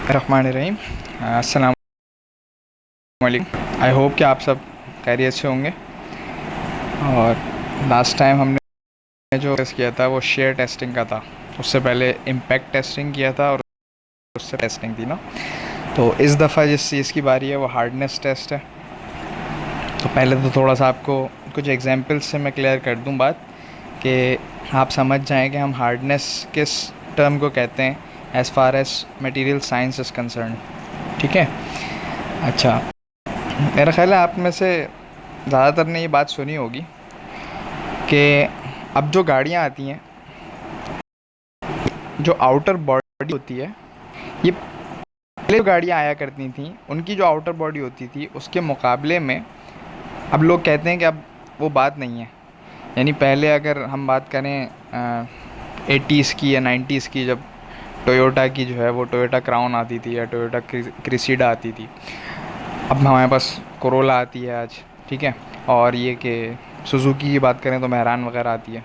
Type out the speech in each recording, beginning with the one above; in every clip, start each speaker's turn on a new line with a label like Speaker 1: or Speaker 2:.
Speaker 1: रहमान रहीम। अस्सलाम वालेकुम। I hope कि आप सब खैरियत से होंगे। और लास्ट टाइम हमने जो टेस्ट किया था वो शेयर टेस्टिंग का था। उससे पहले इम्पैक्ट टेस्टिंग किया था और उससे टेस्टिंग थी ना। तो इस दफ़ा जिस चीज़ की बारी है वो हार्डनेस टेस्ट है। तो पहले तो थोड़ा सा आपको कुछ एग्जांपल्स से मैं क्लियर कर दूं बात, कि आप समझ जाएं कि हम हार्डनेस किस टर्म को कहते हैं as far as material science is concern. ठीक है। अच्छा, मेरा ख़्याल है आप में से ज़्यादातर ने ये बात सुनी होगी कि अब जो गाड़ियाँ आती हैं, जो आउटर बॉडी होती है, ये पहले जो गाड़ियाँ आया करती थी उनकी जो आउटर बॉडी होती थी उसके मुकाबले में अब लोग कहते हैं कि अब वो बात नहीं है। यानी पहले अगर हम बात करें 80s की या 90s की, जब टोयोटा की जो है वो टोयोटा क्राउन आती थी या टोयोटा क्रिसिडा आती थी। अब हमारे पास कोरोला आती है आज। ठीक है। और ये कि सुजुकी की बात करें तो मेहरान वगैरह आती है।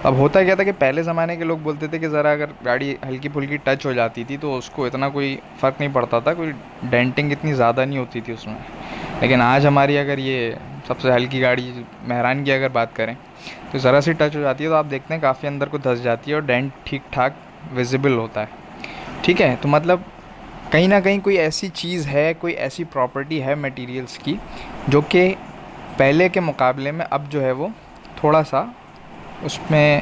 Speaker 1: अब होता क्या था कि पहले ज़माने के लोग बोलते थे कि ज़रा अगर गाड़ी हल्की फुल्की टच हो जाती थी तो उसको इतना कोई फ़र्क नहीं पड़ता था, कोई डेंटिंग इतनी ज़्यादा नहीं होती थी उसमें। लेकिन आज हमारी अगर ये सबसे हल्की गाड़ी मेहरान की अगर बात करें तो ज़रा सी टच हो जाती है तो आप देखते हैं काफ़ी अंदर को धंस जाती है और डेंट ठीक ठाक विजिबल होता है। ठीक है। तो मतलब कहीं ना कहीं कोई ऐसी चीज़ है, कोई ऐसी प्रॉपर्टी है मटेरियल्स की जो कि पहले के मुकाबले में अब जो है वो थोड़ा सा उसमें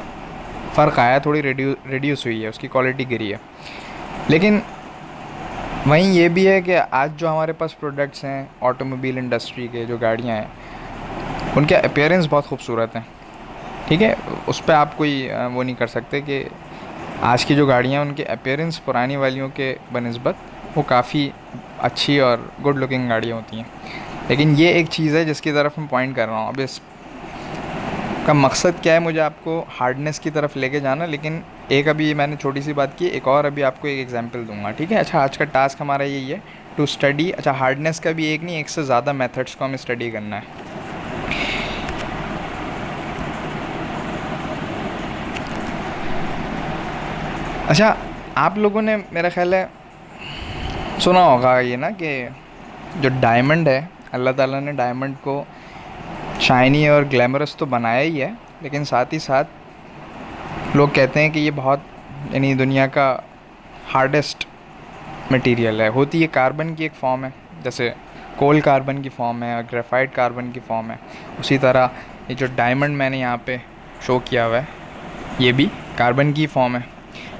Speaker 1: फ़र्क आया, थोड़ी रिड्यूस हुई है, उसकी क्वालिटी गिरी है। लेकिन वहीं ये भी है कि आज जो हमारे पास प्रोडक्ट्स हैं ऑटोमोबाइल इंडस्ट्री के, जो गाड़ियाँ हैं, उनके अपीयरेंस बहुत खूबसूरत हैं। ठीक है। उस पर आप कोई वो नहीं कर सकते कि आज की जो गाड़ियाँ हैं उनके अपीयरेंस पुरानी वालियों के बनिस्बत वो काफ़ी अच्छी और गुड लुकिंग गाड़ियाँ होती हैं। लेकिन ये एक चीज़ है जिसकी तरफ मैं पॉइंट कर रहा हूँ। अब इस का मकसद क्या है, मुझे आपको हार्डनेस की तरफ लेके जाना। लेकिन एक अभी मैंने छोटी सी बात की, एक और अभी आपको एक एग्जांपल दूंगा। ठीक है। अच्छा, आज का टास्क हमारा यही है टू स्टडी। अच्छा, हार्डनेस का भी एक नहीं, एक से ज़्यादा मेथड्स को हमें स्टडी करना है। अच्छा, आप लोगों ने मेरा ख्याल है सुना होगा ये ना कि जो डायमंड है, अल्लाह ताला ने डायमंड को शाइनी और ग्लैमरस तो बनाया ही है, लेकिन साथ ही साथ लोग कहते हैं कि ये बहुत, यानी दुनिया का हार्डेस्ट मटेरियल है। होती ये कार्बन की एक फॉर्म है, जैसे कोल कार्बन की फॉर्म है और ग्रेफाइट कार्बन की फॉर्म है। उसी तरह ये जो डायमंड मैंने यहाँ पे शो किया हुआ है ये भी कार्बन की फॉर्म है,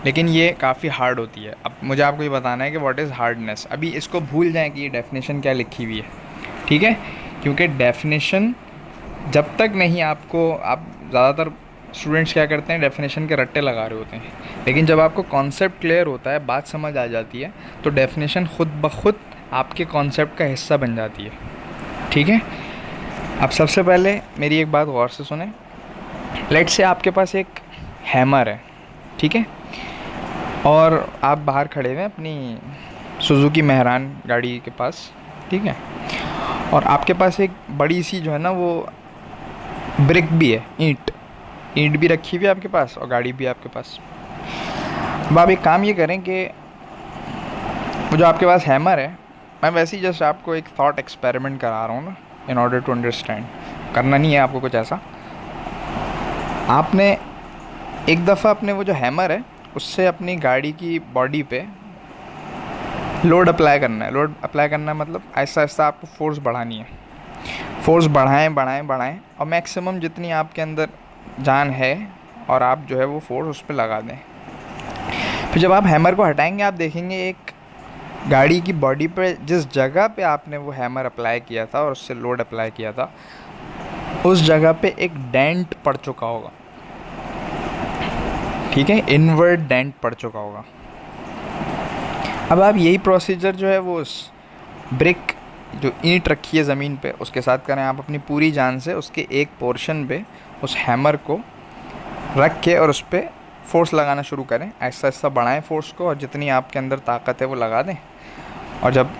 Speaker 1: लेकिन ये काफ़ी हार्ड होती है। अब मुझे आपको ये बताना है कि व्हाट इज़ हार्डनेस। अभी इसको भूल जाएं कि ये डेफिनेशन क्या लिखी हुई है। ठीक है। क्योंकि डेफिनेशन जब तक नहीं आपको, आप ज़्यादातर स्टूडेंट्स क्या करते हैं, डेफिनेशन के रट्टे लगा रहे होते हैं। लेकिन जब आपको कॉन्सेप्ट क्लियर होता है, बात समझ आ जाती है, तो डेफिनेशन खुद ब खुद आपके कॉन्सेप्ट का हिस्सा बन जाती है। ठीक है। अब सबसे पहले मेरी एक बात गौर से सुने। लेट्स से आपके पास एक हैमर है। ठीक है। और आप बाहर खड़े हुए हैं अपनी सुजुकी मेहरान गाड़ी के पास। ठीक है। और आपके पास एक बड़ी सी जो है ना वो ब्रिक भी है, ईंट ईंट भी रखी हुई है आपके पास और गाड़ी भी है आपके पास। अब आप एक काम ये करें कि वो जो आपके पास हैमर है, मैं वैसे ही जस्ट आपको एक थॉट एक्सपेरिमेंट करा रहा हूँ ना, इन ऑर्डर टू अंडरस्टैंड। करना नहीं है आपको कुछ ऐसा। आपने एक दफ़ा अपने वो जो हैमर है उससे अपनी गाड़ी की बॉडी पे लोड अप्लाई करना है। लोड अप्लाई करना है मतलब ऐसा ऐसा आपको फोर्स बढ़ानी है। फोर्स बढ़ाएं बढ़ाएं बढ़ाएं और मैक्सिमम जितनी आपके अंदर जान है, और आप जो है वो फोर्स उस पर लगा दें। फिर जब आप हैमर को हटाएंगे आप देखेंगे एक गाड़ी की बॉडी पे जिस जगह पे आपने वो हैमर अप्लाई किया था और उससे लोड अप्लाई किया था, उस जगह पे एक डेंट पड़ चुका होगा। ठीक है। इनवर्ड डेंट पड़ चुका होगा। अब आप यही प्रोसीजर जो है वो उस ब्रिक, जो ईंट रखी है ज़मीन पे, उसके साथ करें। आप अपनी पूरी जान से उसके एक पोर्शन पे उस हैमर को रख के और उस पर फोर्स लगाना शुरू करें। ऐसा ऐसा बढ़ाएं फोर्स को और जितनी आपके अंदर ताकत है वो लगा दें। और जब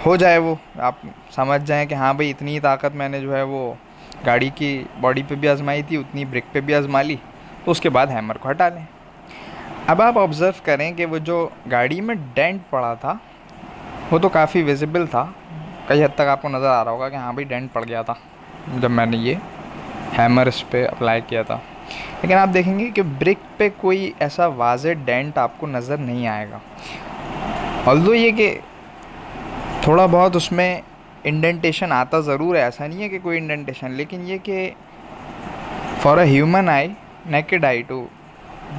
Speaker 1: हो जाए वो, आप समझ जाएं कि हाँ भाई इतनी ताकत मैंने जो है वो गाड़ी की बॉडी पे भी आजमाई थी, उतनी ब्रिक पे भी आजमा ली, तो उसके बाद हैमर को हटा लें। अब आप ऑब्ज़र्व करें कि वो जो गाड़ी में डेंट पड़ा था वो तो काफ़ी विजिबल था, कई हद तक आपको नज़र आ रहा होगा कि हाँ भाई डेंट पड़ गया था जब मैंने ये हैमर इस पे अप्लाई किया था। लेकिन आप देखेंगे कि ब्रिक पे कोई ऐसा वाज़ेह डेंट आपको नज़र नहीं आएगा। ऑल्दो ये कि थोड़ा बहुत उसमें इंडेंटेशन आता ज़रूर है, ऐसा नहीं है कि कोई इंडेंटेशन, लेकिन ये कि for a human eye, naked eye, to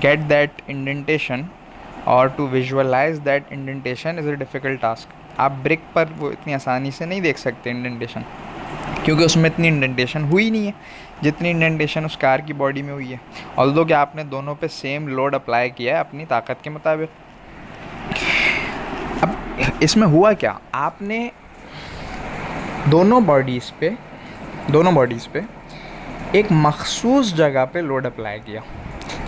Speaker 1: get that indentation और to visualise that indentation is a difficult task. आप ब्रिक पर वो इतनी आसानी से नहीं देख सकते इंडेंटेशन, क्योंकि उसमें इतनी इंडेंटेशन हुई नहीं है जितनी इंडेंटेशन उस कार की बॉडी में हुई है। ऑल्दो कि आपने दोनों पे सेम लोड अप्लाई किया है अपनी ताकत के मुताबिक। अब इसमें हुआ क्या, आपने दोनों बॉडीज़ पे एक मखसूस जगह पे लोड अप्लाई किया।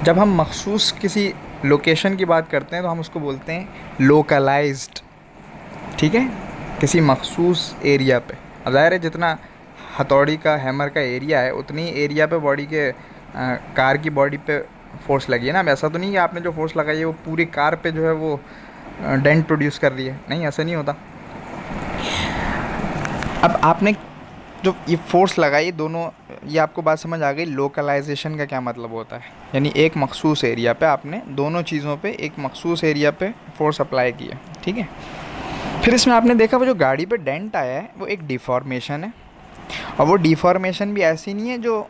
Speaker 1: जब हम मखसूस किसी लोकेशन की बात करते हैं तो हम उसको बोलते हैं लोकलाइज्ड, ठीक है, किसी मखसूस एरिया पे। अब ज़ाहिर है जितना हथौड़ी का हैमर का एरिया है उतनी एरिया पे बॉडी के कार की बॉडी पे फोर्स लगी है ना। अब ऐसा तो नहीं कि आपने जो फोर्स लगाई है वो पूरी कार पे जो है वो डेंट प्रोड्यूस कर रही है, नहीं, ऐसा नहीं होता। अब आपने जो ये फोर्स लगाई दोनों, ये आपको बात समझ आ गई लोकलाइजेशन का क्या मतलब होता है। यानी एक मखसूस एरिया पे आपने दोनों चीज़ों पे एक मखसूस एरिया पे फोर्स अप्लाई किया, ठीक है। फिर इसमें आपने देखा वो जो गाड़ी पे डेंट आया है वो एक डिफॉर्मेशन है, और वो डिफॉर्मेशन भी ऐसी नहीं है जो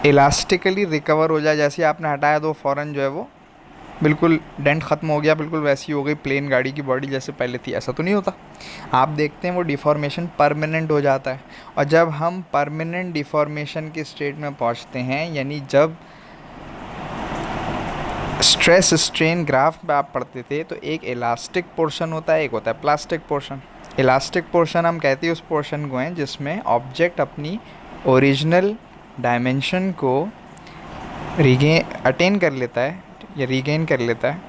Speaker 1: इलास्टिकली रिकवर हो जाए, जैसे आपने हटाया तो फ़ौरन जो है वो बिल्कुल डेंट ख़त्म हो गया, बिल्कुल वैसी हो गई प्लेन गाड़ी की बॉडी जैसे पहले थी, ऐसा तो नहीं होता। आप देखते हैं वो डिफॉर्मेशन परमानेंट हो जाता है। और जब हम परमानेंट डिफॉर्मेशन के स्टेट में पहुंचते हैं, यानी जब स्ट्रेस स्ट्रेन ग्राफ में आप पढ़ते थे तो एक इलास्टिक पोर्शन होता है, एक होता है प्लास्टिक पोर्शन। इलास्टिक पोर्शन हम कहते हैं उस पोर्शन को हैं जिसमें ऑब्जेक्ट अपनी ओरिजिनल डायमेंशन को अटेन कर लेता है या रीगेन कर लेता है।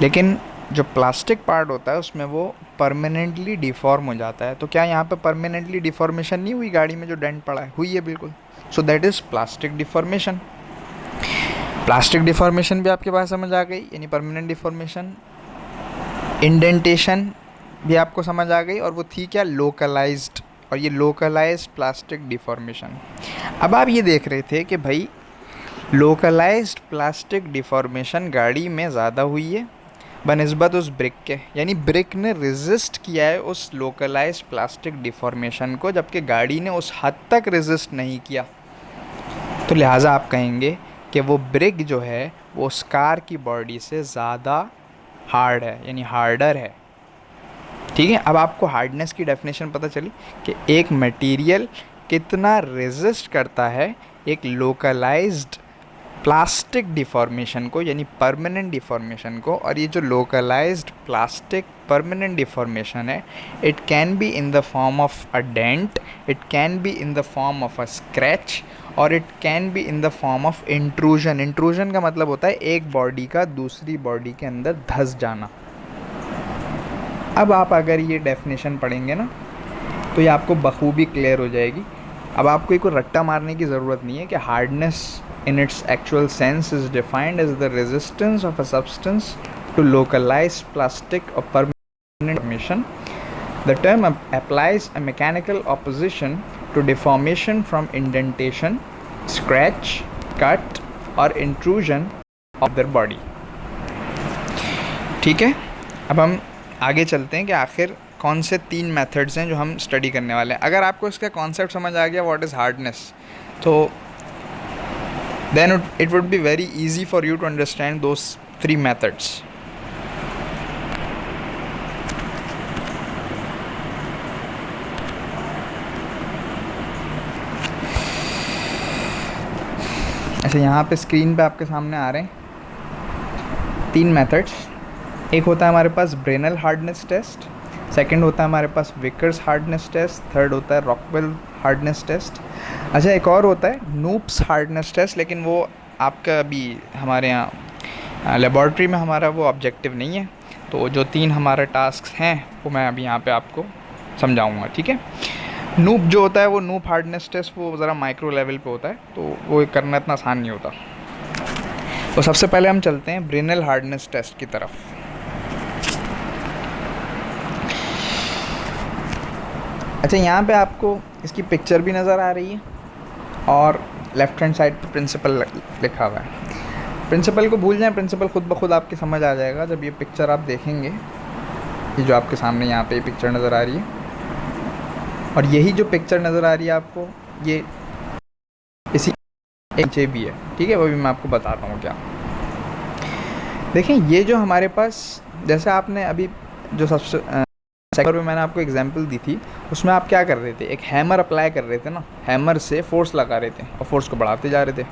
Speaker 1: लेकिन जो प्लास्टिक पार्ट होता है उसमें वो परमानेंटली डिफॉर्म हो जाता है। तो क्या यहाँ पे परमानेंटली डिफॉर्मेशन नहीं हुई गाड़ी में जो डेंट पड़ा है? हुई है बिल्कुल। So that is plastic deformation. Plastic deformation भी आपके पास समझ आ गई, यानी परमानेंट डिफॉर्मेशन। इंडेंटेशन भी आपको समझ आ गई, और वो थी क्या, लोकलाइज्ड। और ये लोकलाइज्ड प्लास्टिक डिफॉर्मेशन। अब आप ये देख रहे थे कि भाई लोकलाइज्ड प्लास्टिक डिफॉर्मेशन गाड़ी में ज़्यादा हुई है बनिस्बत उस ब्रिक के, यानी ब्रिक ने रेजिस्ट किया है उस लोकलाइज्ड प्लास्टिक डिफॉर्मेशन को, जबकि गाड़ी ने उस हद तक रेजिस्ट नहीं किया। तो लिहाजा आप कहेंगे कि वो ब्रिक जो है वो उस कार की बॉडी से ज़्यादा हार्ड है, यानी हार्डर है, ठीक है। अब आपको हार्डनेस की डेफिनेशन पता चली कि एक मटेरियल कितना रेजिस्ट करता है एक लोकलाइज्ड प्लास्टिक डिफॉर्मेशन को, यानी परमानेंट डिफॉर्मेशन को। और ये जो लोकलाइज्ड प्लास्टिक परमानेंट डिफॉर्मेशन है, it can be in the form of a dent, it can be in the form of a scratch, और it can be in the form of intrusion. Intrusion का मतलब होता है एक body का दूसरी body के अंदर धंस जाना। अब आप अगर ये डेफिनेशन पढ़ेंगे ना तो ये आपको बखूबी क्लियर हो जाएगी। अब आपको कोई रट्टा मारने की ज़रूरत नहीं है कि hardness in its actual sense is defined as the resistance of a substance to localized plastic or permanent deformation. The term applies a mechanical opposition to deformation from indentation, scratch, cut or intrusion of their body. ठीक है, अब हम आगे चलते हैं कि आखिर कौन से 3 मेथड्स हैं जो हम स्टडी करने वाले हैं। अगर आपको इसका कॉन्सेप्ट समझ आ गया व्हाट इज़ हार्डनेस, तो then it would be very easy for you to understand those 3 methods. ऐसे यहाँ पे स्क्रीन पे आपके सामने आ रहे हैं 3 मेथड्स। एक होता है हमारे पास ब्रेनल हार्डनेस टेस्ट, सेकंड होता है हमारे पास विकर्स हार्डनेस टेस्ट, थर्ड होता है रॉकवेल हार्डनेस टेस्ट। अच्छा, एक और होता है नूप्स हार्डनेस टेस्ट, लेकिन वो आपका अभी हमारे यहाँ लेबॉर्ट्री में हमारा वो ऑब्जेक्टिव नहीं है। तो जो 3 हमारे टास्क हैं वो मैं अभी यहाँ पे आपको समझाऊंगा, ठीक है। नूप जो होता है वो नूप हार्डनेस टेस्ट वो ज़रा माइक्रो लेवल पे होता है, तो वो करना इतना आसान नहीं होता। तो सबसे पहले हम चलते हैं ब्रेनल हार्डनेस टेस्ट की तरफ। अच्छा, यहाँ पे आपको इसकी पिक्चर भी नज़र आ रही है और लेफ़्ट हैंड साइड पे प्रिंसिपल लिखा हुआ है। प्रिंसिपल को भूल जाएं, प्रिंसिपल खुद ब खुद आपकी समझ आ जाएगा जब ये पिक्चर आप देखेंगे। ये जो आपके सामने यहाँ पे पिक्चर नज़र आ रही है, और यही जो पिक्चर नज़र आ रही है आपको, ये इसी नीचे भी है, ठीक है, वो भी मैं आपको बताता हूँ क्या। देखें, ये जो हमारे पास, जैसे आपने अभी जो सबसे सेकंड में मैंने आपको एग्जांपल दी थी, उसमें आप क्या कर रहे थे, एक हैमर अप्लाई कर रहे थे ना, हैमर से फोर्स लगा रहे थे और फोर्स को बढ़ाते जा रहे थे।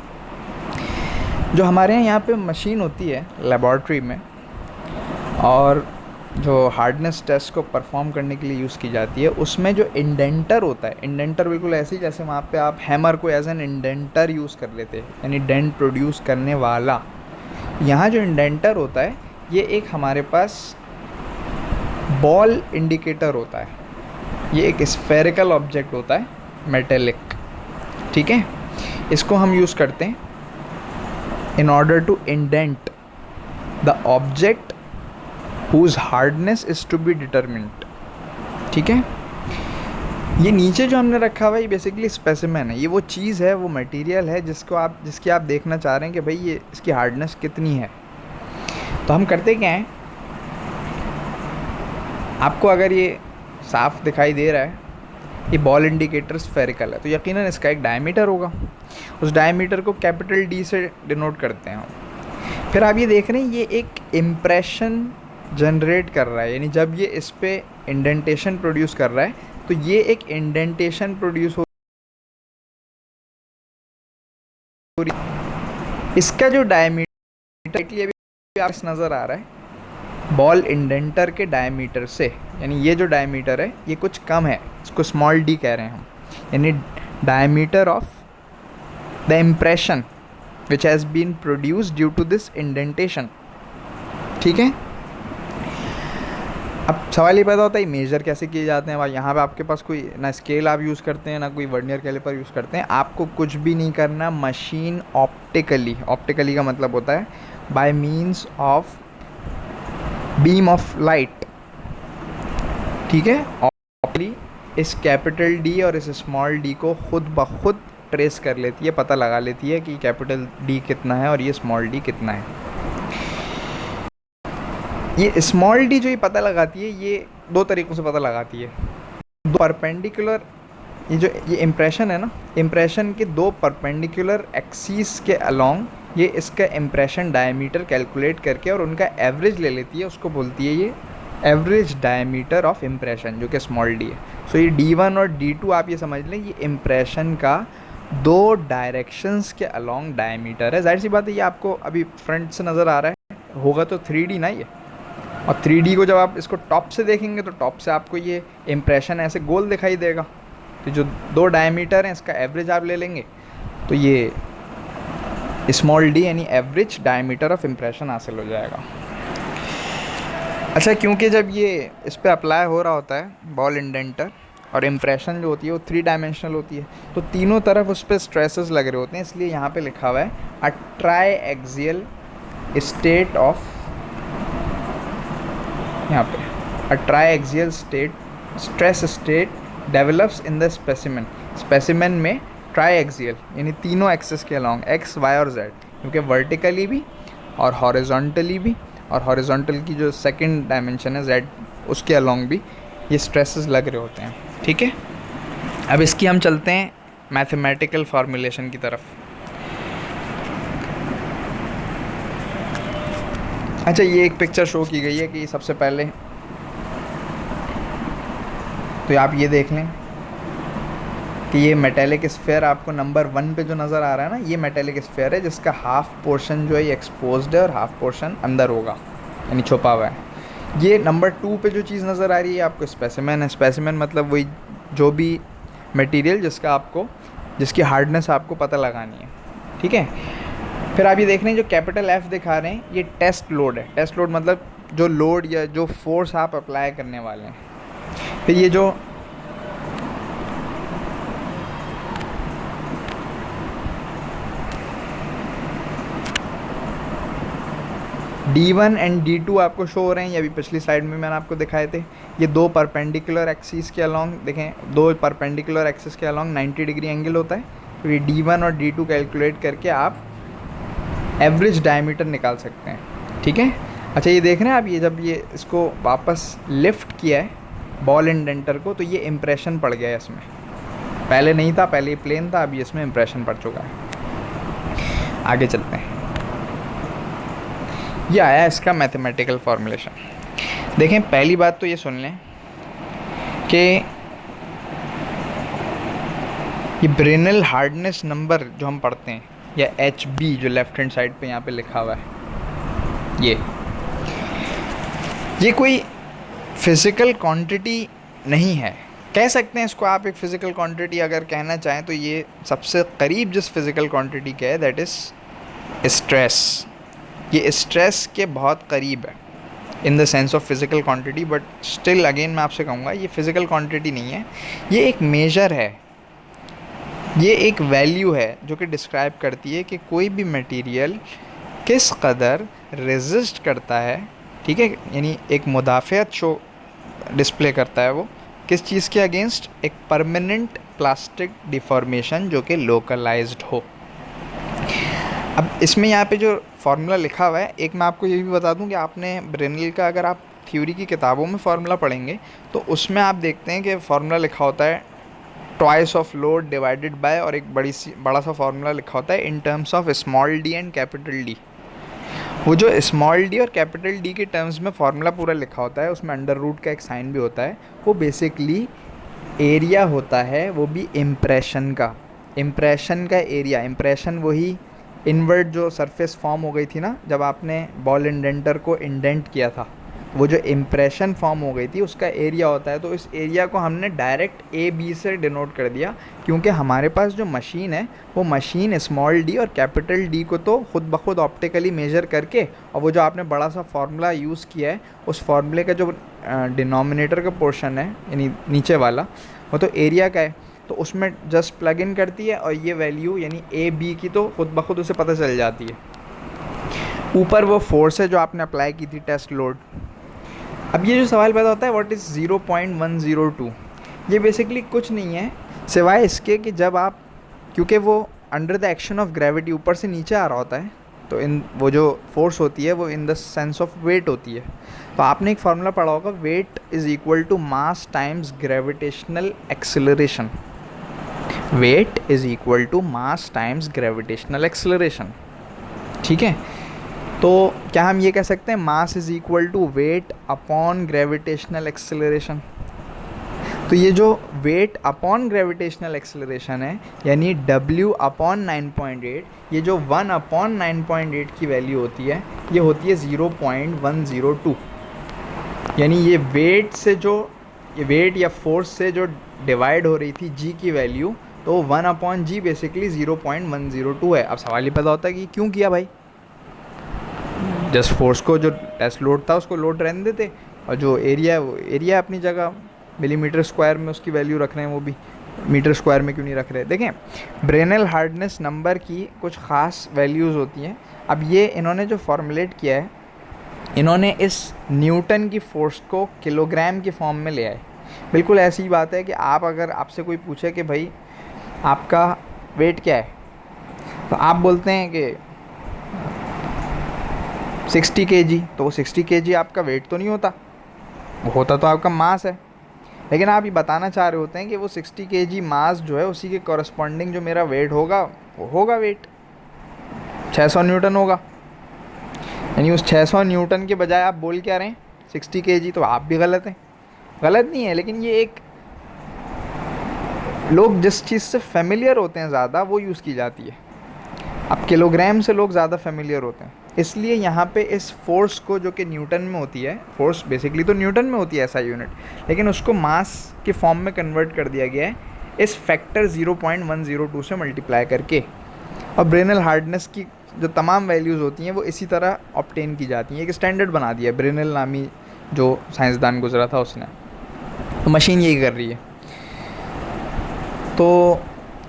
Speaker 1: जो हमारे यहाँ पे मशीन होती है लेबॉर्ट्री में, और जो हार्डनेस टेस्ट को परफॉर्म करने के लिए यूज़ की जाती है, उसमें जो इंडेंटर होता है, इंडेंटर बिल्कुल ऐसे ही जैसे वहाँ पे आप हैमर को एज एन इंडेंटर यूज़ कर लेते हैं, यानी डेंट प्रोड्यूस करने वाला। यहाँ जो इंडेंटर होता है, ये एक हमारे पास बॉल इंडिकेटर होता है। ये एक स्फेरिकल ऑब्जेक्ट होता है, मेटेलिक, ठीक है। इसको हम यूज़ करते हैं in order to indent the object whose hardness is to be determined, ठीक है। ये नीचे जो हमने रखा हुआ है, ये बेसिकली स्पेसिमेन है। ये वो चीज़ है, वो मटेरियल है जिसकी आप देखना चाह रहे हैं कि भाई ये इसकी हार्डनेस कितनी है। तो हम करते क्या हैं, आपको अगर ये साफ दिखाई दे रहा है, ये बॉल इंडिकेटर स्फेरिकल है, तो यकीनन इसका एक डायमीटर होगा। उस डायमीटर को कैपिटल डी से डिनोट करते हैं हम। फिर आप ये देख रहे हैं, ये एक इम्प्रेशन जनरेट कर रहा है, यानी जब ये इस पे इंडेंटेशन प्रोड्यूस कर रहा है, तो ये एक इंडेंटेशन प्रोड्यूस हो। इसका जो डायमीटर अभी आप नज़र आ रहा है बॉल इंडेंटर के डायमीटर से, यानी ये जो डायमीटर है ये कुछ कम है, इसको स्मॉल डी कह रहे हैं हम, यानी diameter of the impression which has been produced due to this indentation, ठीक है। अब सवाल ये पैदा होता है, मेजर कैसे किए जाते हैं। यहाँ पे आपके पास कोई ना स्केल आप यूज़ करते हैं, ना कोई वर्नियर कैलिपर यूज़ करते हैं। आपको कुछ भी नहीं करना, मशीन ऑप्टिकली का मतलब होता है bye means of beam of light, ठीक है। ऑप्टिकली इस कैपिटल डी और इस स्मॉल डी को खुद ब खुद ट्रेस कर लेती है, पता लगा लेती है कि कैपिटल डी कितना है और ये स्मॉल डी कितना है। ये स्मॉल डी जो ये पता लगाती है, ये दो तरीक़ों से पता लगाती है। दो परपेंडिकुलर, ये इम्प्रेशन है ना, इम्प्रेशन के दो परपेंडिकुलर एक्सिस के अलोंग ये इसका इम्प्रेशन डायमीटर कैलकुलेट करके और उनका एवरेज ले लेती है, उसको बोलती है ये एवरेज डायमीटर ऑफ इम्प्रेशन, जो कि स्मॉल डी है। सो ये D1 और D2 आप ये समझ लें, ये इम्प्रेशन का दो डायरेक्शंस के अलोंग डायमीटर है। जाहिर सी बात है, ये आपको अभी फ्रंट से नज़र आ रहा है, होगा तो 3D ना ये, और 3D को जब आप इसको टॉप से देखेंगे तो टॉप से आपको ये इम्प्रेशन ऐसे गोल दिखाई देगा। तो जो दो डायमीटर हैं, इसका एवरेज आप ले लेंगे तो ये स्मॉल डी यानी एवरेज डायमीटर ऑफ इम्प्रेशन हासिल हो जाएगा। अच्छा, क्योंकि जब ये इस पर अप्लाई हो रहा होता है बॉल इंडेंटर, और इम्प्रेशन जो होती है वो 3 डायमेंशनल होती है, तो तीनों तरफ उस पर स्ट्रेसेस लग रहे होते हैं, इसलिए यहाँ पे लिखा हुआ है a try axial state of, यहाँ पे a try axial stress state develops in the specimen में ट्राई एक्सियल यानी तीनों एक्सिस के अलोंग, एक्स वाई और जेड, क्योंकि वर्टिकली भी और हॉरिजॉन्टली भी, और हॉरिजॉन्टल की जो सेकंड डायमेंशन है जेड, उसके अलोंग भी ये स्ट्रेसेस लग रहे होते हैं, ठीक है। अब इसकी हम चलते हैं मैथमेटिकल फॉर्मुलेशन की तरफ। अच्छा, ये एक पिक्चर शो की गई है कि सबसे पहले तो आप ये देख लें कि ये मेटेलिक स्फीयर आपको नंबर 1 पे जो नज़र आ रहा है ना, ये मेटेलिक स्फीयर है जिसका हाफ पोर्शन जो है एक्सपोज्ड है और हाफ पोर्शन अंदर होगा, यानी छुपा हुआ है। ये नंबर 2 पे जो चीज़ नज़र आ रही है आपको स्पेसिमेन है। स्पेसिमेन मतलब वही जो भी मटेरियल जिसकी हार्डनेस आपको पता लगानी है, ठीक है। फिर आप ये देख रहे हैं जो कैपिटल F दिखा रहे हैं, ये टेस्ट लोड है। टेस्ट लोड मतलब जो लोड या जो फोर्स आप अप्लाई करने वाले हैं। फिर ये जो D1 एंड D2 आपको शो हो रहे हैं, ये अभी पिछली स्लाइड में मैंने आपको दिखाए थे। ये दो परपेंडिकुलर एक्सिस के अलॉन्ग, देखें दो परपेंडिकुलर एक्सिस के अलॉन्ग 90 डिग्री एंगल होता है। तो ये D1 और D2 कैलकुलेट करके आप एवरेज डायमीटर निकाल सकते हैं, ठीक है। अच्छा ये देख रहे हैं आप, ये जब ये इसको वापस लिफ्ट किया है बॉल इंडेंटर को, तो ये इम्प्रेशन पड़ गया है इसमें, पहले नहीं था, पहले ये प्लेन था, अभी इसमें इम्प्रेशन पड़ चुका है। आगे चलते हैं। ये आया इसका मैथमेटिकल फॉर्मूलेशन। देखें पहली बात तो ये सुन लें कि ये ब्रेनल हार्डनेस नंबर जो हम पढ़ते हैं, या HB जो लेफ्ट हैंड साइड पे यहाँ पे लिखा हुआ है, ये कोई फिज़िकल क्वांटिटी नहीं है। कह सकते हैं इसको आप एक फ़िज़िकल क्वांटिटी अगर कहना चाहें तो ये सबसे करीब जिस फिज़िकल क्वांटिटी के है दैट इज़ स्ट्रेस। ये स्ट्रेस के बहुत करीब है इन the sense of physical quantity, but still again मैं आपसे कहूँगा ये फिज़िकल क्वांटिटी नहीं है, ये एक मेजर है, ये एक वैल्यू है जो कि डिस्क्राइब करती है कि कोई भी मटेरियल किस कदर रेजिस्ट करता है, ठीक है, यानी एक मुदाफ़ियत शो डिस्प्ले करता है वो किस चीज़ के अगेंस्ट, एक परमानेंट प्लास्टिक डिफॉर्मेशन जो कि लोकलाइज्ड हो। अब इसमें यहाँ पे जो फार्मूला लिखा हुआ है, एक मैं आपको ये भी बता दूं कि आपने ब्रेनल का अगर आप थ्योरी की किताबों में फार्मूला पढ़ेंगे तो उसमें आप देखते हैं कि फार्मूला लिखा होता है twice of load divided by, और एक बड़ा सा फार्मूला लिखा होता है in terms of small D and capital D. वो जो स्मॉल डी और कैपिटल डी के टर्म्स में फार्मूला पूरा लिखा होता है, उसमें अंडर रूट का एक साइन भी होता है, वो बेसिकली एरिया होता है, वो भी इम्प्रेशन का एरिया। इम्प्रेशन वही इनवर्ट जो सरफेस फॉर्म हो गई थी ना जब आपने बॉल इंडेंटर को इंडेंट किया था, वो जो इम्प्रेशन फॉर्म हो गई थी उसका एरिया होता है। तो इस एरिया को हमने डायरेक्ट AB से डिनोट कर दिया, क्योंकि हमारे पास जो मशीन है वो मशीन स्मॉल डी और कैपिटल डी को तो खुद ब खुद ऑप्टिकली मेजर करके, और वो जो आपने बड़ा सा फार्मूला यूज़ किया है उस फार्मूले का जो डिनोमिनेटर का पोर्शन है यानी नीचे वाला, वो तो एरिया का है, तो उसमें जस्ट प्लग इन करती है और ये वैल्यू यानी AB की तो खुद ब खुद उसे पता चल जाती है। ऊपर वो फोर्स है जो आपने अप्लाई की थी टेस्ट लोड। अब ये जो सवाल पैदा होता है व्हाट इज़ 0.102, ये बेसिकली कुछ नहीं है सिवाय इसके कि जब आप, क्योंकि वो under the action of gravity ऊपर से नीचे आ रहा होता है, तो वो जो फोर्स होती है वो in the sense of weight होती है। तो आपने एक फार्मूला पढ़ा होगा, weight is equal to mass times gravitational acceleration. Weight is equal to mass times gravitational acceleration, ठीक है। तो क्या हम ये कह सकते हैं mass is equal to weight upon gravitational acceleration? तो ये जो वेट अपॉन ग्रेविटेशनल एक्सेलरेशन है यानी W अपॉन 9.8, ये जो 1 अपॉन 9.8 की वैल्यू होती है ये होती है 0.102, यानी ये वेट से जो, ये वेट या फोर्स से जो डिवाइड हो रही थी G की वैल्यू, तो 1 अपॉन G बेसिकली 0.102 है। अब सवाल ये पैदा होता है कि क्यों किया भाई, जस्ट फोर्स को जो टेस्ट लोड था उसको लोड रहने देते, और जो एरिया वो एरिया अपनी जगह, मिलीमीटर स्क्वायर में उसकी वैल्यू रख रहे हैं, वो भी मीटर स्क्वायर में क्यों नहीं रख रहे। देखें ब्रेनल हार्डनेस नंबर की कुछ ख़ास वैल्यूज़ होती हैं। अब ये इन्होंने जो फॉर्मुलेट किया है, इन्होंने इस न्यूटन की फोर्स को किलोग्राम के फॉर्म में ले आए। बिल्कुल ऐसी ही बात है कि आप अगर आपसे कोई पूछे कि भाई आपका वेट क्या है, तो आप बोलते हैं कि 60 kg, तो वो 60 kg आपका वेट तो नहीं होता, वो होता तो आपका मास है। लेकिन आप ये बताना चाह रहे होते हैं कि वो 60 kg मास जो है उसी के कॉरस्पॉन्डिंग जो मेरा वेट होगा वो होगा वेट 600 न्यूटन होगा, यानी उस 600 न्यूटन के बजाय आप बोल क्या रहे हैं 60 kg, तो आप भी गलत हैं। गलत नहीं है, लेकिन ये एक लोग जिस चीज़ से फेमिलियर होते हैं ज़्यादा वो यूज़ की जाती है। अब किलोग्राम से लोग ज़्यादा फेमिलियर होते हैं, इसलिए यहाँ पे इस फोर्स को जो कि न्यूटन में होती है, फोर्स बेसिकली तो न्यूटन में होती है ऐसा यूनिट, लेकिन उसको मास के फॉर्म में कन्वर्ट कर दिया गया है इस फैक्टर 0.102 से मल्टीप्लाई करके। और ब्रेनल हार्डनेस की जो तमाम वैल्यूज़ होती हैं वो इसी तरह ऑब्टेन की जाती हैं। एक स्टैंडर्ड बना दिया ब्रेनल नामी जो साइंसदान गुजरा था उसने, तो मशीन यही कर रही है। तो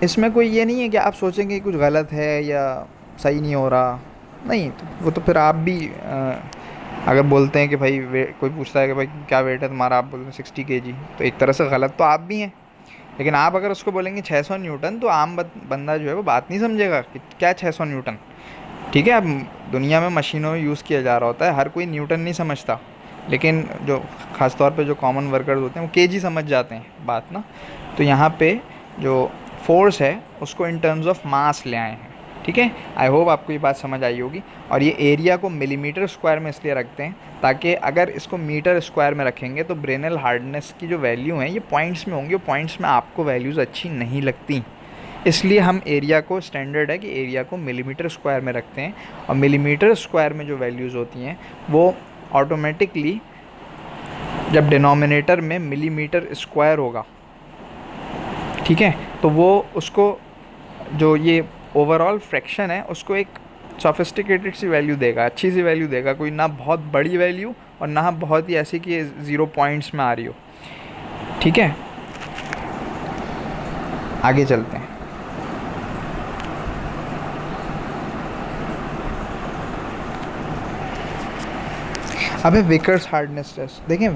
Speaker 1: इसमें कोई ये नहीं है कि आप सोचेंगे कुछ गलत है या सही नहीं हो रहा, नहीं तो वो तो फिर आप भी अगर बोलते हैं कि भाई कोई पूछता है कि भाई क्या वेट है तुम्हारा, आप बोलते हैं 60 kg, तो एक तरह से गलत तो आप भी हैं। लेकिन आप अगर उसको बोलेंगे 600 न्यूटन, तो आम बंदा जो है वो बात नहीं समझेगा कि क्या 600 न्यूटन। ठीक है, अब दुनिया में मशीनों में यूज़ किया जा रहा होता है, हर कोई न्यूटन नहीं समझता, लेकिन जो ख़ास तौर पे जो कॉमन वर्कर्स होते हैं वो केजी समझ जाते हैं बात ना। तो यहाँ पे जो फोर्स है उसको इन टर्म्स ऑफ मास ले आए हैं। ठीक है, आई होप आपको ये बात समझ आई होगी। और ये एरिया को मिलीमीटर स्क्वायर में इसलिए रखते हैं ताकि अगर इसको मीटर स्क्वायर में रखेंगे तो ब्रेनल हार्डनेस की जो वैल्यू है ये पॉइंट्स में होंगी, पॉइंट्स में आपको वैल्यूज़ अच्छी नहीं लगती, इसलिए हम एरिया को, स्टैंडर्ड है कि एरिया को मिलीमीटर स्क्वायर में रखते हैं। और मिलीमीटर स्क्वायर में जो वैल्यूज़ होती हैं वो ऑटोमेटिकली जब डिनोमिनेटर में मिलीमीटर स्क्वायर होगा, ठीक है, तो वो उसको जो ये ओवरऑल फ्रैक्शन है उसको एक सोफिस्टिकेटेड सी वैल्यू देगा, अच्छी सी वैल्यू देगा, कोई ना बहुत बड़ी वैल्यू और ना बहुत ही ऐसी कि 0 पॉइंट्स में आ रही हो। ठीक है, आगे चलते हैं। अबे विकर्स हार्डनेस टेस्ट देखें,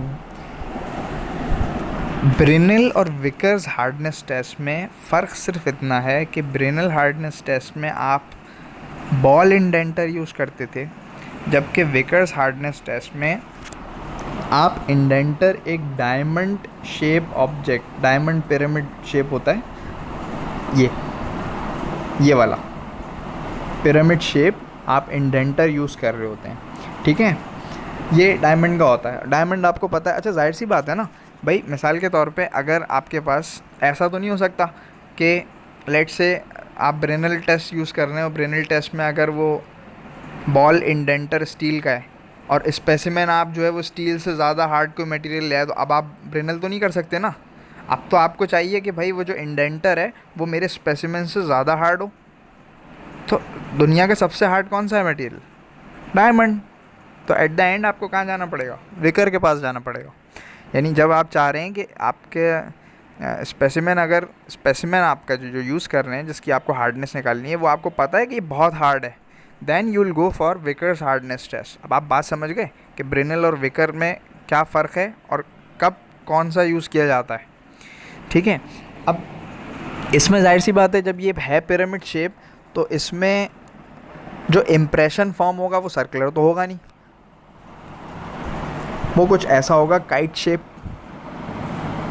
Speaker 1: ब्रेनल और विकर्स हार्डनेस टेस्ट में फ़र्क सिर्फ इतना है कि ब्रेनल हार्डनेस टेस्ट में आप बॉल इंडेंटर यूज़ करते थे, जबकि विकर्स हार्डनेस टेस्ट में आप इंडेंटर एक diamond shape object, diamond pyramid shape होता है, ये वाला पिरामिड शेप आप इंडेंटर यूज़ कर रहे होते हैं। ठीक है, ये डायमंड का होता है। डायमंड आपको पता है, अच्छा जाहिर सी बात है ना भाई, मिसाल के तौर पे अगर आपके पास ऐसा तो नहीं हो सकता कि लेट से आप ब्रेनल टेस्ट यूज़ कर रहे हो, ब्रेनल टेस्ट में अगर वो बॉल इंडेंटर स्टील का है और स्पेसिमेन आप जो है वो स्टील से ज़्यादा हार्ड कोई मटेरियल ले आए, तो अब आप ब्रेनल तो नहीं कर सकते ना। अब तो आपको चाहिए कि भाई वो जो इंडेंटर है वो मेरे स्पेसिमेन से ज़्यादा हार्ड हो। तो दुनिया का सबसे हार्ड कौन सा है मटेरियल? डायमंड। तो एट द एंड आपको कहाँ जाना पड़ेगा? विकर के पास जाना पड़ेगा। यानी जब आप चाह रहे हैं कि आपके स्पेसिमेन, अगर स्पेसिमेन आपका जो यूज़ कर रहे हैं जिसकी आपको हार्डनेस निकालनी है वो आपको पता है कि ये बहुत हार्ड है, then you will go for Vickers hardness test. अब आप बात समझ गए कि ब्रेनल और विकर में क्या फ़र्क है और कब कौन सा यूज़ किया जाता है। ठीक है, अब इसमें जाहिर सी बात है जब ये है पिरामिड शेप तो इसमें जो इम्प्रेशन फॉर्म होगा वो सर्कुलर तो होगा नहीं, वो कुछ ऐसा होगा काइट शेप,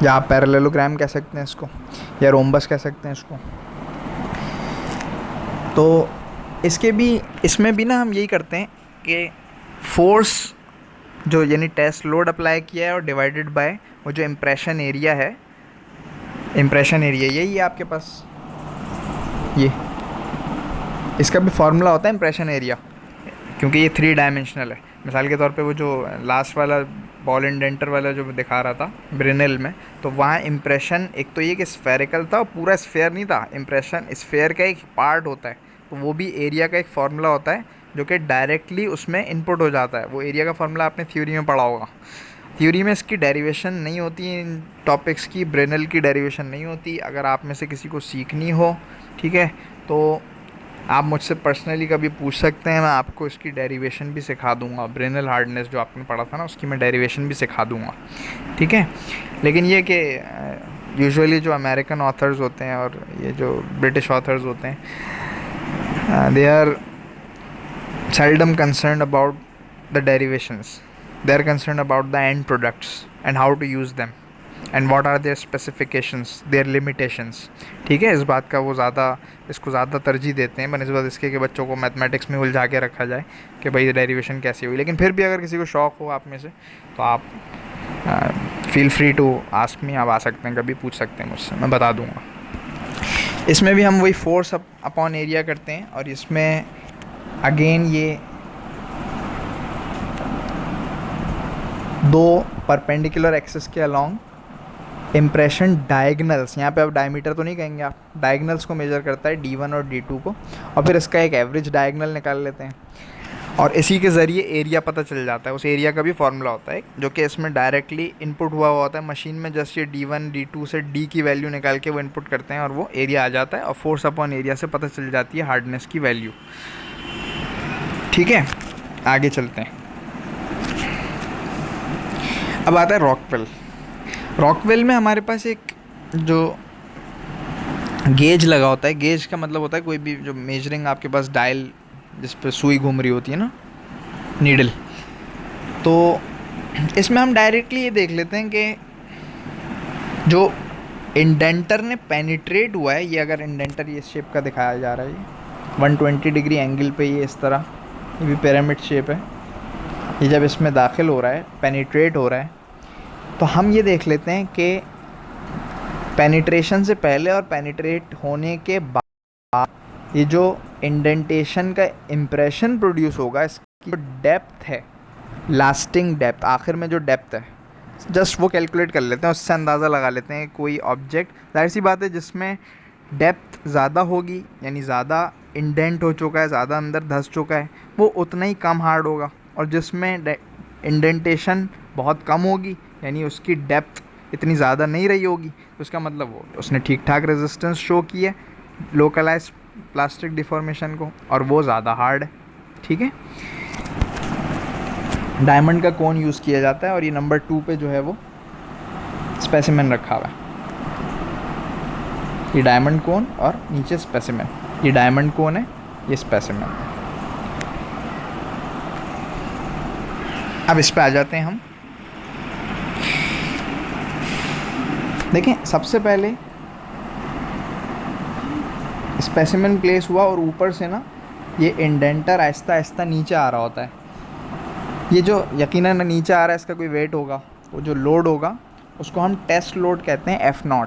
Speaker 1: या आप पैरेललोग्राम कह सकते हैं इसको, या रोम्बस कह सकते हैं इसको। तो इसमें भी ना हम यही करते हैं कि फोर्स जो यानी टेस्ट लोड अप्लाई किया है और डिवाइडेड बाय वो जो इम्प्रेशन एरिया है, इम्प्रेशन एरिया यही है आपके पास, ये इसका भी फार्मूला होता है इम्प्रेशन एरिया, क्योंकि ये 3 डायमेंशनल है। मिसाल के तौर पे वो जो लास्ट वाला बॉल इंडेंटर वाला जो दिखा रहा था ब्रेनल में, तो वहाँ इम्प्रेशन एक तो ये कि स्फेरिकल था और पूरा स्फेयर नहीं था, इम्प्रेशन स्फेयर का एक पार्ट होता है, तो वो भी एरिया का एक फार्मूला होता है जो कि डायरेक्टली उसमें इनपुट हो जाता है। वो एरिया का फार्मूला आपने थ्योरी में पढ़ा होगा। थ्योरी में इसकी डेरिवेशन नहीं होती, इन टॉपिक्स की ब्रेनल की डेरिवेशन नहीं होती। अगर आप में से किसी को सीखनी हो, ठीक है, तो आप मुझसे पर्सनली कभी पूछ सकते हैं, मैं आपको इसकी डेरिवेशन भी सिखा दूंगा। ब्रेनल हार्डनेस जो आपने पढ़ा था ना उसकी मैं डेरिवेशन भी सिखा दूंगा। ठीक है, लेकिन ये कि यूजुअली जो अमेरिकन ऑथर्स होते हैं और ये जो ब्रिटिश ऑथर्स होते हैं, they are seldom concerned about the derivations. They are concerned about the end products and how to use them and what are their specifications, their limitations. ठीक है, इस बात का वो इसको ज़्यादा तरजीह देते हैं बनस्बत इसके कि बच्चों को मैथमेटिक्स में उलझा के रखा जाए कि भाई डेरिवेशन कैसी हुई। लेकिन फिर भी अगर किसी को शौक़ हो आप में से तो आप feel free to ask me, आप आ सकते हैं, कभी पूछ सकते हैं मुझसे, मैं बता दूँगा। इसमें भी हम वही फोर्स अपॉन एरिया करते हैं और इसमें अगेन ये 2 परपेंडिकुलर एक्सिस के अलोंग इम्प्रेशन डायगनल्स, यहाँ पे अब डायमीटर तो नहीं कहेंगे आप, डायगनल्स को मेजर करता है D1 और D2 को, और फिर इसका एक एवरेज डायगनल निकाल लेते हैं और इसी के ज़रिए एरिया पता चल जाता है। उस एरिया का भी फार्मूला होता है जो कि इसमें डायरेक्टली इनपुट हुआ होता है मशीन में। जस्ट ये D1 D2 से D की वैल्यू निकाल के वो इनपुट करते हैं और वो एरिया आ जाता है और फोर्स अपॉन एरिया से पता चल जाती है हार्डनेस की वैल्यू। ठीक है, आगे चलते हैं। अब आता है रॉकवेल। रॉकवेल में हमारे पास एक जो गेज लगा होता है, गेज का मतलब होता है कोई भी जो मेजरिंग आपके पास डायल जिस पे सुई घूम रही होती है ना, नीडल। तो इसमें हम डायरेक्टली ये देख लेते हैं कि जो इंडेंटर ने पेनिट्रेट हुआ है, ये अगर इंडेंटर ये शेप का दिखाया जा रहा है, ये 120 डिग्री एंगल पे ये इस तरह, ये भी पिरामिड शेप है, ये जब इसमें दाखिल हो रहा है, पेनिट्रेट हो रहा है, तो हम ये देख लेते हैं कि पेनिट्रेशन से पहले और पेनिट्रेट होने के बाद ये जो इंडेंटेशन का इम्प्रेशन प्रोड्यूस होगा, इसकी जो डेप्थ है, लास्टिंग डेप्थ, आखिर में जो डेप्थ है, जस्ट वो कैलकुलेट कर लेते हैं, उससे अंदाज़ा लगा लेते हैं कोई ऑब्जेक्ट, जाहिर सी बात है जिसमें डेप्थ ज़्यादा होगी, यानी ज़्यादा इंडेंट हो चुका है, ज़्यादा अंदर धंस चुका है, वो उतना ही कम हार्ड होगा। और जिसमें इंडेंटेशन बहुत कम होगी, यानी उसकी डेप्थ इतनी ज़्यादा नहीं रही होगी, तो उसका मतलब वो उसने ठीक ठाक रेजिस्टेंस शो की है लोकलाइज प्लास्टिक डिफॉर्मेशन को, और वो ज़्यादा हार्ड है। ठीक है, डायमंड का कोन यूज़ किया जाता है, और ये नंबर 2 पे जो है वो स्पेसिमेन रखा हुआ है, ये डायमंड कोन और नीचे स्पेसिमेन, ये डायमंड कोन है, ये स्पेसिमेन। अब इस पे आ जाते हैं हम। देखें, सबसे पहले स्पेसिमेन प्लेस हुआ और ऊपर से ना ये इंडेंटर आहिस्ता आहिस्ता नीचे आ रहा होता है। ये जो यकीनन नीचे आ रहा है, इसका कोई वेट होगा, वो जो लोड होगा उसको हम टेस्ट लोड कहते हैं, F0।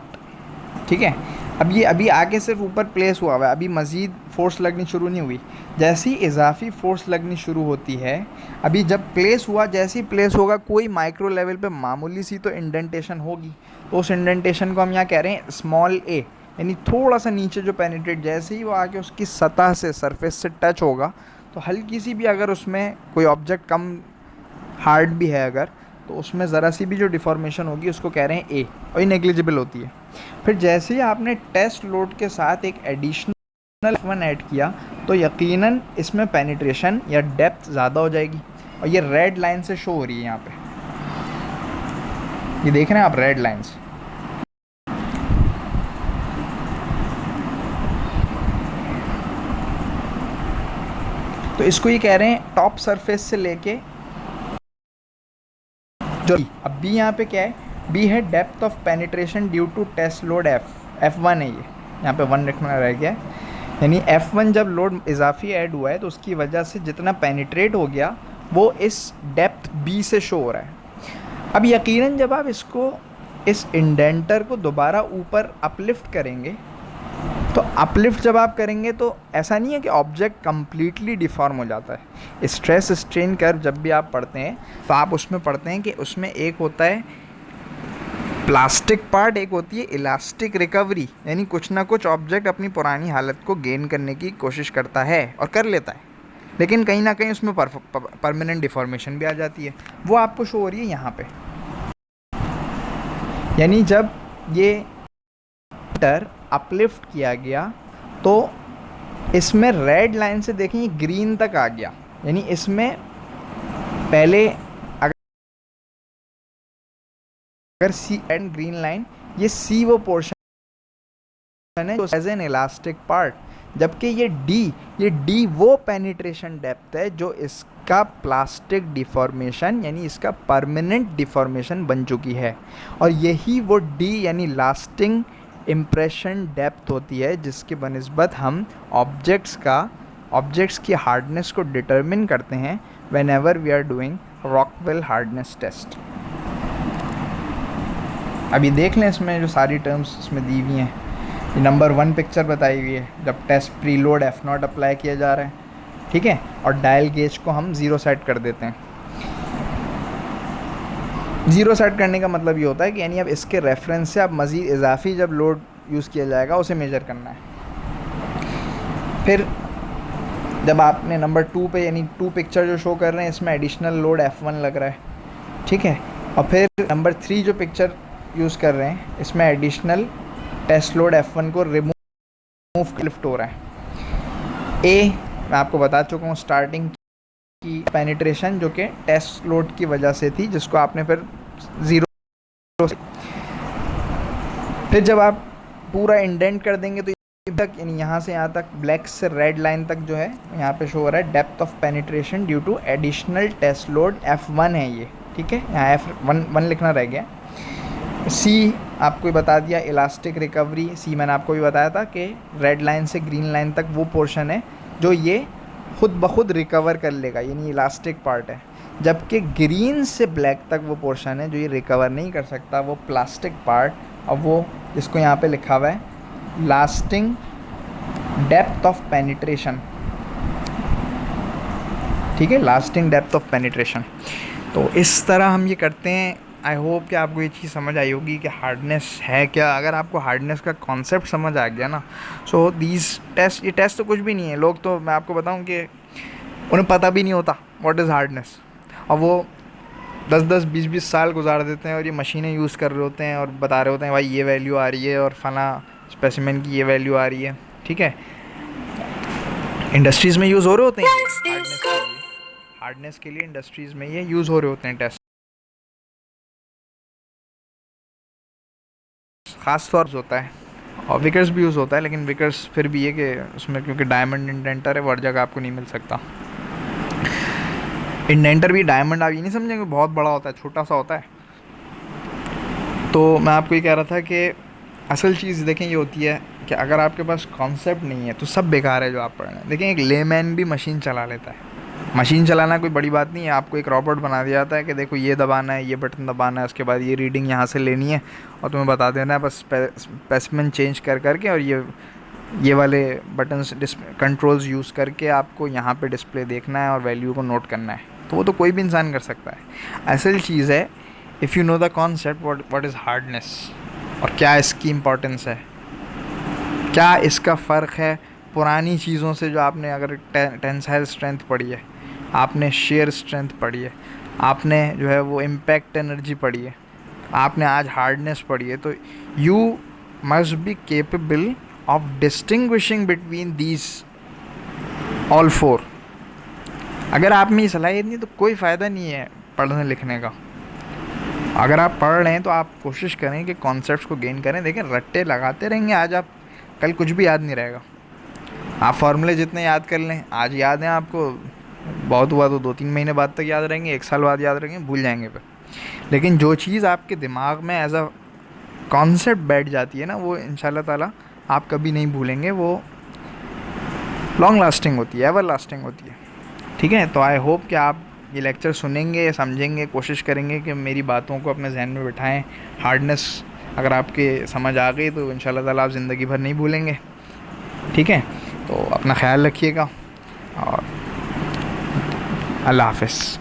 Speaker 1: ठीक है, अब ये अभी आगे सिर्फ ऊपर प्लेस हुआ हुआ है, अभी मज़ीद फोर्स लगनी शुरू नहीं हुई। जैसे ही इजाफी फोर्स लगनी शुरू होती है, अभी जब प्लेस हुआ, जैसे ही प्लेस होगा, कोई माइक्रो लेवल पे मामूली सी तो इंडेंटेशन होगी, तो उस इंडेंटेशन को हम यहाँ कह रहे हैं स्मॉल a, यानी थोड़ा सा नीचे जो पेनिट्रेट, जैसे ही वो आके उसकी सतह से, सरफेस से टच होगा, तो हल्की सी भी अगर उसमें कोई ऑब्जेक्ट कम हार्ड भी है अगर, तो उसमें ज़रा सी भी जो डिफॉर्मेशन होगी उसको कह रहे हैं ए, और ये नेग्लिजिबल होती है। फिर जैसे ही आपने टेस्ट लोड के साथ एक एडिशनल F1 ऐड किया, तो यकीनन इसमें पेनिट्रेशन या डेप्थ ज़्यादा हो जाएगी, और ये रेड लाइन से शो हो रही है यहाँ पे, ये देख रहे हैं आप रेड लाइन्स। तो इसको ये कह रहे हैं टॉप सरफेस से लेके जो, अब बी यहाँ पे क्या है, बी है depth of penetration due to test load F1 है, ये यहाँ पे 1 रखना रह गया, यानी F1 जब लोड इजाफी ऐड हुआ है तो उसकी वजह से जितना पेनिट्रेट हो गया वो इस डेप्थ B से शो हो रहा है। अब यकीनन जब आप इसको, इस इंडेंटर को दोबारा ऊपर अपलिफ्ट करेंगे, तो अपलिफ्ट जब आप करेंगे तो ऐसा नहीं है कि ऑब्जेक्ट कम्प्लीटली डिफॉर्म हो जाता है। स्ट्रेस स्ट्रेन कर्व जब भी आप पढ़ते हैं तो आप उसमें पढ़ते हैं कि उसमें एक होता है प्लास्टिक पार्ट, एक होती है इलास्टिक रिकवरी, यानी कुछ ना कुछ ऑब्जेक्ट अपनी पुरानी हालत को गेन करने की कोशिश करता है और कर लेता है, लेकिन कहीं ना कहीं उसमें परमानेंट डिफॉर्मेशन भी आ जाती है, वो आपको शो हो रही है यहाँ पे। यानी जब ये अपलिफ्ट किया गया तो इसमें रेड लाइन से देखें ये ग्रीन तक आ गया, यानी इसमें पहले अगर सी एंड ग्रीन लाइन, ये सी वो पोर्शन है एज एन इलास्टिक पार्ट, जबकि ये डी वो पेनिट्रेशन डेप्थ है जो इसका प्लास्टिक डिफॉर्मेशन, यानी इसका परमानेंट डिफॉर्मेशन बन चुकी है, और यही वो डी यानी लास्टिंग इम्प्रेशन डेप्थ होती है जिसके बनिस्बत हम ऑब्जेक्ट्स की हार्डनेस को डिटरमिन करते हैं whenever we are doing Rockwell hardness test. अभी देख लें इसमें जो सारी टर्म्स इसमें दी हुई हैं, ये नंबर 1 पिक्चर बताई हुई है जब टेस्ट प्रीलोड F0 अप्लाई किया जा रहा है, ठीक है, और डायल गेज को हम 0 सेट कर देते हैं। 0 सेट करने का मतलब ये होता है कि यानी अब इसके रेफरेंस से अब मज़ीद इजाफी जब लोड यूज़ किया जाएगा उसे मेजर करना है। फिर जब आपने नंबर 2 पे, यानी 2 पिक्चर जो शो कर रहे हैं इसमें एडिशनल लोड F1 लग रहा है, ठीक है, और फिर नंबर 3 जो पिक्चर यूज़ कर रहे हैं इसमें एडिशनल टेस्ट लोड F1 को रिमूव लिफ्ट हो रहा है। ए मैं आपको बता चुका हूँ स्टार्टिंग की पेनिट्रेशन जो कि टेस्ट लोड की वजह से थी, जिसको आपने फिर 0 फिर जब आप पूरा इंडेंट कर देंगे तो तक यानी यहाँ से यहाँ तक ब्लैक से रेड लाइन तक जो है यहाँ पे शो हो रहा है depth of penetration due to additional test load F1 है ये, ठीक है। यहाँ F1 लिखना रह गया। C आपको ही बता दिया, इलास्टिक रिकवरी। C मैंने आपको भी बताया था कि रेड लाइन से ग्रीन लाइन तक वो पोर्शन है जो ये खुद ब खुद रिकवर कर लेगा, यानी इलास्टिक पार्ट है। जबकि ग्रीन से ब्लैक तक वो पोर्शन है जो ये रिकवर नहीं कर सकता, वो प्लास्टिक पार्ट। अब वो जिसको यहाँ पे लिखा हुआ है लास्टिंग डेप्थ ऑफ पेनिट्रेशन, ठीक है, लास्टिंग डेप्थ ऑफ पेनिट्रेशन। तो इस तरह हम ये करते हैं। आई होप कि आपको ये चीज़ समझ आई होगी कि हार्डनेस है क्या। अगर आपको हार्डनेस का कॉन्सेप्ट समझ आ गया ना, सो दीज टेस्ट, ये टेस्ट तो कुछ भी नहीं है। लोग तो मैं आपको बताऊं कि उन्हें पता भी नहीं होता व्हाट इज़ हार्डनेस, और वो 10-10, 20-20 साल गुजार देते हैं और ये मशीनें यूज़ कर रहे होते हैं और बता रहे होते हैं भाई ये वैल्यू आ रही है और फला स्पेसिमेन की ये वैल्यू आ रही है, ठीक है। इंडस्ट्रीज़ में यूज़ हो रहे होते हैं हार्डनेस के लिए इंडस्ट्रीज़ में ये यूज़ हो रहे होते हैं टेस्ट, ख़ास तौर से होता है। और विकर्स भी यूज़ होता है, लेकिन विकर्स फिर भी ये कि उसमें क्योंकि डायमंड इंडेंटर है, वो हर जगह आपको नहीं मिल सकता। इंडेंटर भी डायमंड आप ये नहीं समझेंगे बहुत बड़ा होता है, छोटा सा होता है। तो मैं आपको ये कह रहा था कि असल चीज़ देखें ये होती है कि अगर आपके पास कॉन्सेप्ट नहीं है तो सब बेकार है जो आप पढ़ रहे हैं। देखें एक लेमैन भी मशीन चला लेता है। मशीन चलाना कोई बड़ी बात नहीं है। आपको एक रोबोट बना दिया जाता है कि देखो ये दबाना है, ये बटन दबाना है, उसके बाद ये रीडिंग यहाँ से लेनी है और तुम्हें बता देना है बस स्पेसिमेन चेंज कर करके, और ये वाले बटन्स कंट्रोल्स यूज़ करके आपको यहाँ पे डिस्प्ले देखना है और वैल्यू को नोट करना है। तो वो तो कोई भी इंसान कर सकता है। असल चीज़ है if you know the concept what is hardness और क्या इसकी इम्पोर्टेंस है, क्या इसका फ़र्क है पुरानी चीज़ों से। जो आपने अगर टेंसाइल स्ट्रेंथ पढ़ी है, आपने शेयर स्ट्रेंथ पढ़ी है, आपने जो है वो इम्पैक्ट एनर्जी पढ़ी है, आपने आज हार्डनेस पढ़ी है, तो you must be capable of distinguishing between these all four. अगर आप में ये सलाहियत नहीं तो कोई फ़ायदा नहीं है पढ़ने लिखने का। अगर आप पढ़ रहे हैं तो आप कोशिश करें कि कॉन्सेप्ट्स को गेन करें। देखें रट्टे लगाते रहेंगे आज आप, कल कुछ भी याद नहीं रहेगा। आप फार्मूले जितने याद कर लें, आज याद हैं आपको, बहुत हुआ तो 2-3 महीने बाद तक याद रहेंगे, 1 साल बाद याद रहेंगे, भूल जाएंगे फिर। लेकिन जो चीज़ आपके दिमाग में एज अ कॉन्सेप्ट बैठ जाती है ना, वो इंशाल्लाह ताला आप कभी नहीं भूलेंगे। वो लॉन्ग लास्टिंग होती है, एवर लास्टिंग होती है, ठीक है। तो आई होप कि आप ये लेक्चर सुनेंगे, समझेंगे, कोशिश करेंगे कि मेरी बातों को अपने जहन में बिठाएं। हार्डनेस अगर आपके समझ आ गई तो इंशाल्लाह ताला आप ज़िंदगी भर नहीं भूलेंगे, ठीक है। तो अपना ख्याल रखिएगा और अल्लाह हाफ़िज़।